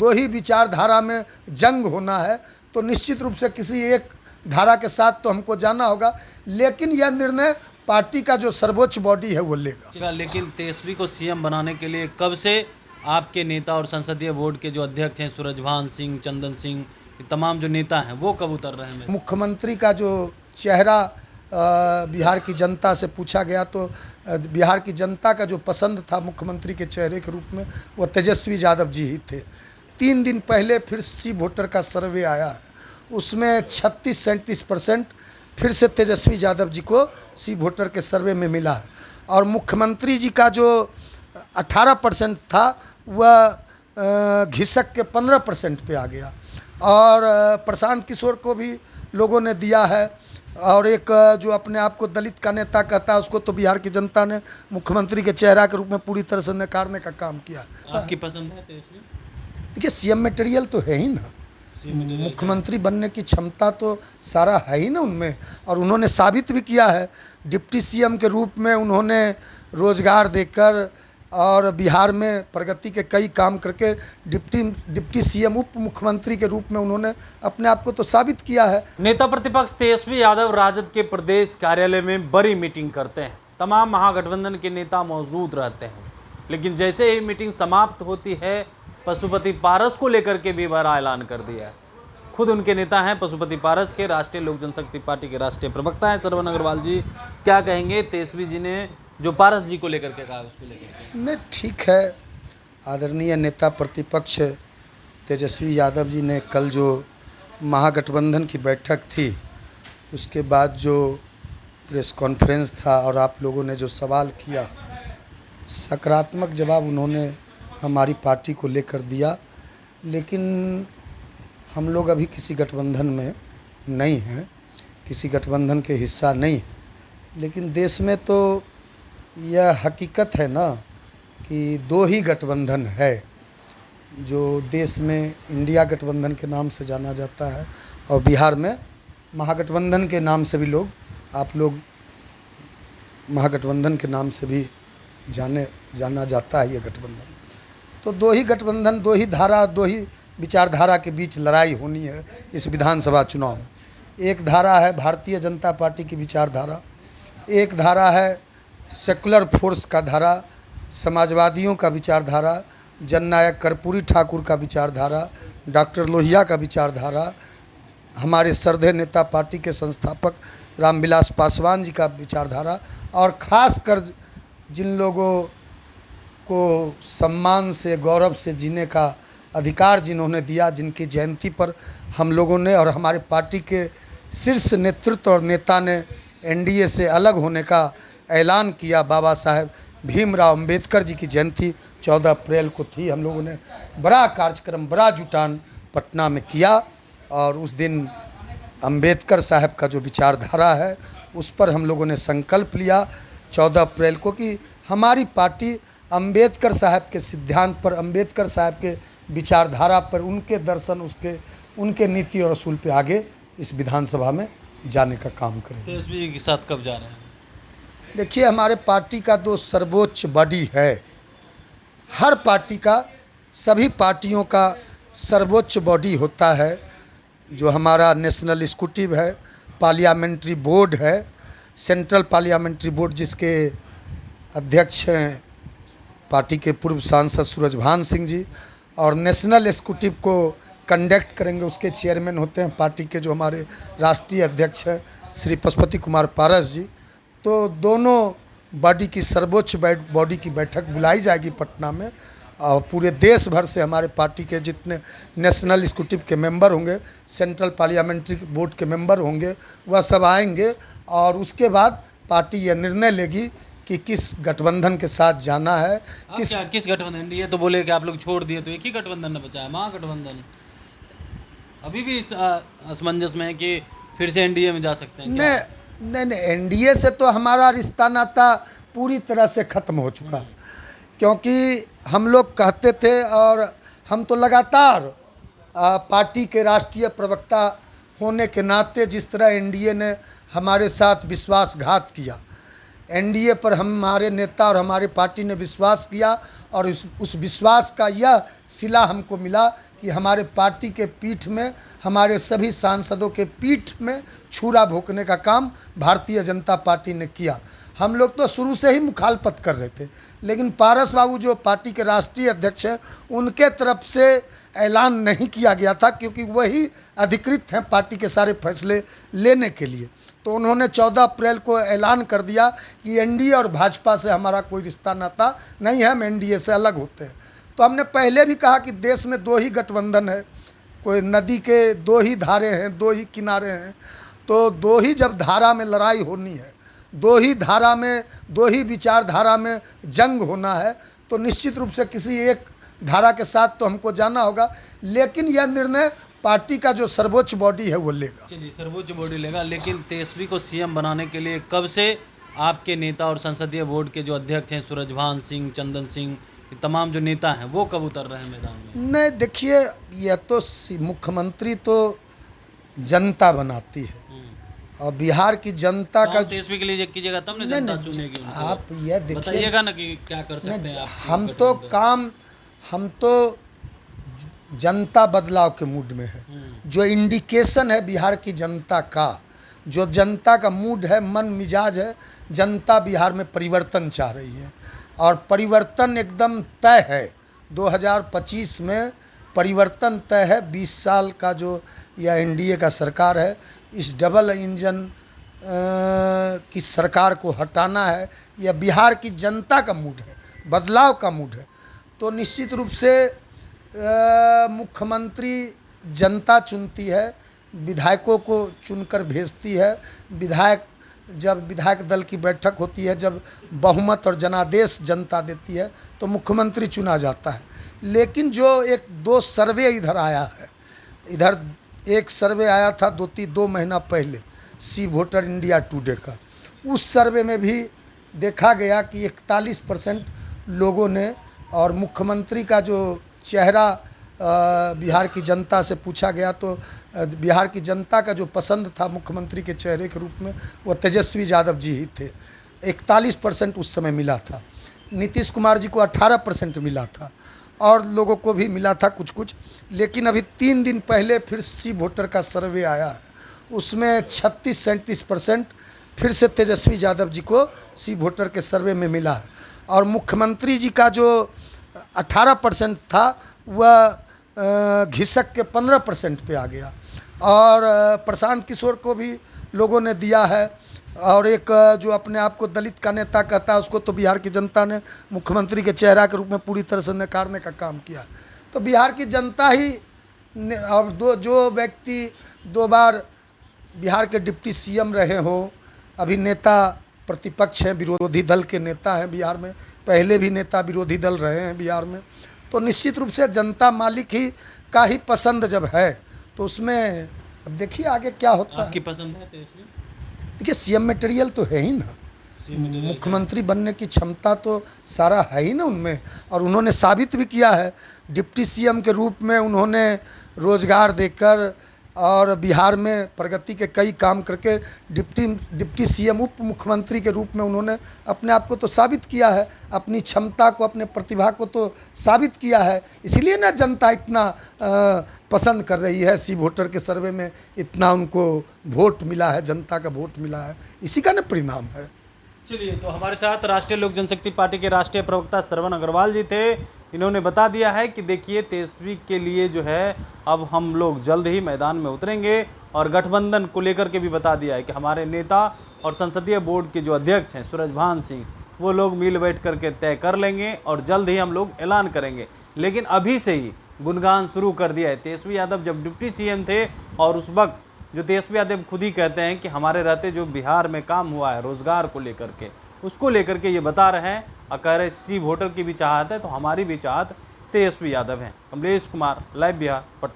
दो ही विचारधारा में जंग होना है, तो निश्चित रूप से किसी एक धारा के साथ तो हमको जाना होगा, लेकिन यह निर्णय पार्टी का जो सर्वोच्च बॉडी है वो लेगा। लेकिन तेजस्वी को सीएम बनाने के लिए कब से आपके नेता और संसदीय बोर्ड के जो अध्यक्ष हैं सूरजभान सिंह, चंदन सिंह, ये तमाम जो नेता हैं वो कब उतर रहे हैं? मुख्यमंत्री का जो चेहरा बिहार की जनता से पूछा गया तो बिहार की जनता का जो पसंद था मुख्यमंत्री के चेहरे के रूप में वो तेजस्वी यादव जी ही थे। 3 दिन पहले फिर सी वोटर का सर्वे आया है, उसमें 36-37% फिर से तेजस्वी यादव जी को सी वोटर के सर्वे में मिला है, और मुख्यमंत्री जी का जो 18% था वह घिसक के 15% पे आ गया, और प्रशांत किशोर को भी लोगों ने दिया है, और एक जो अपने आप को दलित का नेता कहता है उसको तो बिहार की जनता ने मुख्यमंत्री के चेहरा के रूप में पूरी तरह से नकारने का काम किया। आपकी पसंद है तेजस्वी? देखिए सीएम मटेरियल तो है ही ना, मुख्यमंत्री बनने की क्षमता तो सारा है ही ना उनमें, और उन्होंने साबित भी किया है। डिप्टी सीएम के रूप में उन्होंने रोजगार देकर और बिहार में प्रगति के कई काम करके डिप्टी सीएम उप मुख्यमंत्री के रूप में उन्होंने अपने आप को तो साबित किया है। नेता प्रतिपक्ष तेजस्वी यादव राजद के प्रदेश कार्यालय में बड़ी मीटिंग करते हैं, तमाम महागठबंधन के नेता मौजूद रहते हैं, लेकिन जैसे ही मीटिंग समाप्त होती है पशुपति पारस को लेकर के भी बड़ा ऐलान कर दिया है। खुद उनके नेता हैं पशुपति पारस के राष्ट्रीय लोक जनशक्ति पार्टी के राष्ट्रीय प्रवक्ता हैं श्रवण अग्रवाल जी, क्या कहेंगे तेजस्वी जी ने जो पारस जी को लेकर के कहा उसको लेकर? नहीं, ठीक है, आदरणीय नेता प्रतिपक्ष तेजस्वी यादव जी ने कल जो महागठबंधन की बैठक थी उसके बाद जो प्रेस कॉन्फ्रेंस था और आप लोगों ने जो सवाल किया, सकारात्मक जवाब उन्होंने हमारी पार्टी को लेकर दिया, लेकिन हम लोग अभी किसी गठबंधन में नहीं हैं, किसी गठबंधन के हिस्सा नहीं हैं, लेकिन देश में तो यह हकीकत है ना कि 2 ही गठबंधन है जो देश में इंडिया गठबंधन के नाम से जाना जाता है, और बिहार में महागठबंधन के नाम से भी आप लोग महागठबंधन के नाम से भी जाना जाता है ये गठबंधन। तो 2 ही गठबंधन, 2 ही धारा, 2 ही विचारधारा के बीच लड़ाई होनी है इस विधानसभा चुनाव में। एक धारा है भारतीय जनता पार्टी की विचारधारा, एक धारा है सेकुलर फोर्स का धारा, समाजवादियों का विचारधारा, जननायक कर्पूरी ठाकुर का विचारधारा, डॉक्टर लोहिया का विचारधारा, हमारे श्रद्धेय नेता पार्टी के संस्थापक रामविलास पासवान जी का विचारधारा, और ख़ासकर जिन लोगों को सम्मान से गौरव से जीने का अधिकार जिन्होंने दिया, जिनकी जयंती पर हम लोगों ने और हमारे पार्टी के शीर्ष नेतृत्व और नेता ने एनडीए से अलग होने का ऐलान किया, बाबा साहेब भीमराव अंबेडकर जी की जयंती 14 अप्रैल को थी। हम लोगों ने बड़ा कार्यक्रम, बड़ा जुटान पटना में किया, और उस दिन अंबेडकर साहब का जो विचारधारा है उस पर हम लोगों ने संकल्प लिया 14 अप्रैल को कि हमारी पार्टी अंबेडकर साहब के सिद्धांत पर, अंबेडकर साहब के विचारधारा पर, उनके दर्शन, उनके नीति और असूल पे आगे इस विधानसभा में जाने का काम करें। तेजस्वी जी के साथ कब जा रहे हैं? देखिए, हमारे पार्टी का तो सर्वोच्च बॉडी है, हर पार्टी का, सभी पार्टियों का सर्वोच्च बॉडी होता है, जो हमारा नेशनल एग्जीक्यूटिव है, पार्लियामेंट्री बोर्ड है, सेंट्रल पार्लियामेंट्री बोर्ड जिसके अध्यक्ष हैं पार्टी के पूर्व सांसद सूरजभान सिंह जी, और नेशनल एग्जीक्यूटिव को कंडक्ट करेंगे उसके चेयरमैन होते हैं पार्टी के जो हमारे राष्ट्रीय अध्यक्ष हैं श्री पशुपति कुमार पारस जी। तो दोनों बॉडी की सर्वोच्च बॉडी की बैठक बुलाई जाएगी पटना में, और पूरे देश भर से हमारे पार्टी के जितने नेशनल एग्जीक्यूटिव के मेंबर होंगे, सेंट्रल पार्लियामेंट्री बोर्ड के मेंबर होंगे, वह सब आएंगे, और उसके बाद पार्टी यह निर्णय लेगी कि किस गठबंधन के साथ जाना है। किस गठबंधन? ये तो बोले कि आप लोग छोड़ दिए, तो एक ही गठबंधन न बचा है, महागठबंधन। अभी भी असमंजस में है कि फिर से एनडीए में जा सकते हैं? नहीं, एनडीए से तो हमारा रिश्ता नाता पूरी तरह से ख़त्म हो चुका, क्योंकि हम लोग कहते थे, और हम तो लगातार पार्टी के राष्ट्रीय प्रवक्ता होने के नाते जिस तरह एनडीए ने हमारे साथ विश्वासघात किया, एनडीए पर हमारे नेता और हमारे पार्टी ने विश्वास किया और उस विश्वास का यह सिला हमको मिला कि हमारे पार्टी के पीठ में, हमारे सभी सांसदों के पीठ में छुरा भोंकने का काम भारतीय जनता पार्टी ने किया। हम लोग तो शुरू से ही मुखालफत कर रहे थे, लेकिन पारस बाबू जो पार्टी के राष्ट्रीय अध्यक्ष हैं, उनके तरफ से ऐलान नहीं किया गया था, क्योंकि वही अधिकृत हैं पार्टी के सारे फैसले लेने के लिए। तो उन्होंने 14 अप्रैल को ऐलान कर दिया कि एनडीए और भाजपा से हमारा कोई रिश्ता नाता नहीं है, हम एनडीए से अलग होते हैं। तो हमने पहले भी कहा कि देश में 2 ही गठबंधन है, कोई नदी के 2 ही धारे हैं, 2 ही किनारे हैं। तो 2 ही जब धारा में लड़ाई होनी है, 2 ही धारा में, 2 ही विचारधारा में जंग होना है, तो निश्चित रूप से किसी एक धारा के साथ तो हमको जाना होगा। लेकिन यह निर्णय पार्टी का जो सर्वोच्च बॉडी है वो लेगा। चलिए, सर्वोच्च बॉडी लेगा, लेकिन तेजस्वी को सीएम बनाने के लिए कब से आपके नेता और संसदीय बोर्ड के जो अध्यक्ष हैं सूरजभान सिंह, चंदन सिंह, ये तमाम जो नेता हैं वो कब उतर रहे हैं मैदान में? नहीं, देखिए, यह तो मुख्यमंत्री तो जनता बनाती है और बिहार की जनता का तेजस्वी के लिए कीजिएगा तब ना जनता चुनेगी उनको। आप यह देखिए, बताइएगा ना कि क्या कर सकते हैं आप। हम तो जनता बदलाव के मूड में है। जो इंडिकेशन है बिहार की जनता का, जो जनता का मूड है, मन मिजाज है, जनता बिहार में परिवर्तन चाह रही है और परिवर्तन एकदम तय है। 2025 में परिवर्तन तय है। 20 साल का जो यह एनडीए का सरकार है, इस डबल इंजन की सरकार को हटाना है। यह बिहार की जनता का मूड है, बदलाव का मूड है। तो निश्चित रूप से मुख्यमंत्री जनता चुनती है, विधायकों को चुनकर भेजती है। जब विधायक दल की बैठक होती है, जब बहुमत और जनादेश जनता देती है, तो मुख्यमंत्री चुना जाता है। लेकिन जो 1-2 सर्वे इधर आया है, इधर एक सर्वे आया था 2 महीना पहले, सी वोटर इंडिया टुडे का। उस सर्वे में भी देखा गया कि 41% लोगों ने, और मुख्यमंत्री का जो चेहरा बिहार की जनता से पूछा गया तो बिहार की जनता का जो पसंद था मुख्यमंत्री के चेहरे के रूप में, वो तेजस्वी यादव जी ही थे। 41% उस समय मिला था। नीतीश कुमार जी को 18% मिला था और लोगों को भी मिला था कुछ कुछ। लेकिन अभी 3 दिन पहले फिर सी वोटर का सर्वे आया है, उसमें 36-37% फिर से तेजस्वी यादव जी को सी वोटर के सर्वे में मिला है। और मुख्यमंत्री जी का जो 18% था वह घिसक के 15% पे आ गया। और प्रशांत किशोर को भी लोगों ने दिया है। और एक जो अपने आप को दलित का नेता कहता है, उसको तो बिहार की जनता ने मुख्यमंत्री के चेहरा के रूप में पूरी तरह से नकारने का काम किया। तो बिहार की जनता ही और जो व्यक्ति 2 बार बिहार के डिप्टी सीएम रहे हो, अभी नेता प्रतिपक्ष हैं, विरोधी दल के नेता हैं बिहार में, पहले भी नेता विरोधी दल रहे हैं बिहार में, तो निश्चित रूप से जनता मालिक ही का ही पसंद जब है तो उसमें अब देखिए आगे क्या होता है। आपकी पसंद है तेजस्वी? देखिए, सीएम मटेरियल तो है ही ना, मुख्यमंत्री बनने की क्षमता तो सारा है ही ना उनमें। और उन्होंने साबित भी किया है, डिप्टी सीएम के रूप में उन्होंने रोजगार देकर और बिहार में प्रगति के कई काम करके डिप्टी सीएम उप मुख्यमंत्री के रूप में उन्होंने अपने आप को तो साबित किया है, अपनी क्षमता को, अपने प्रतिभा को तो साबित किया है। इसीलिए ना जनता इतना पसंद कर रही है। सी वोटर के सर्वे में इतना उनको वोट मिला है, जनता का वोट मिला है, इसी का ना परिणाम है। चलिए, तो हमारे साथ राष्ट्रीय लोक जनशक्ति पार्टी के राष्ट्रीय प्रवक्ता श्रवण अग्रवाल जी थे। इन्होंने बता दिया है कि देखिए, तेजस्वी के लिए जो है अब हम लोग जल्द ही मैदान में उतरेंगे और गठबंधन को लेकर के भी बता दिया है कि हमारे नेता और संसदीय बोर्ड के जो अध्यक्ष हैं सूरजभान सिंह, वो लोग मिल बैठ करके तय कर लेंगे और जल्द ही हम लोग ऐलान करेंगे। लेकिन अभी से ही गुणगान शुरू कर दिया है। तेजस्वी यादव जब डिप्टी सीएम थे और उस वक्त जो तेजस्वी यादव खुद ही कहते हैं कि हमारे रहते जो बिहार में काम हुआ है रोजगार को लेकर के, उसको लेकर के ये बता रहे हैं और कह रहे सी वोटर की भी चाहत है, तो हमारी भी चाहत तेजस्वी यादव हैं। कमलेश कुमार, लाइव बिहार, पटना।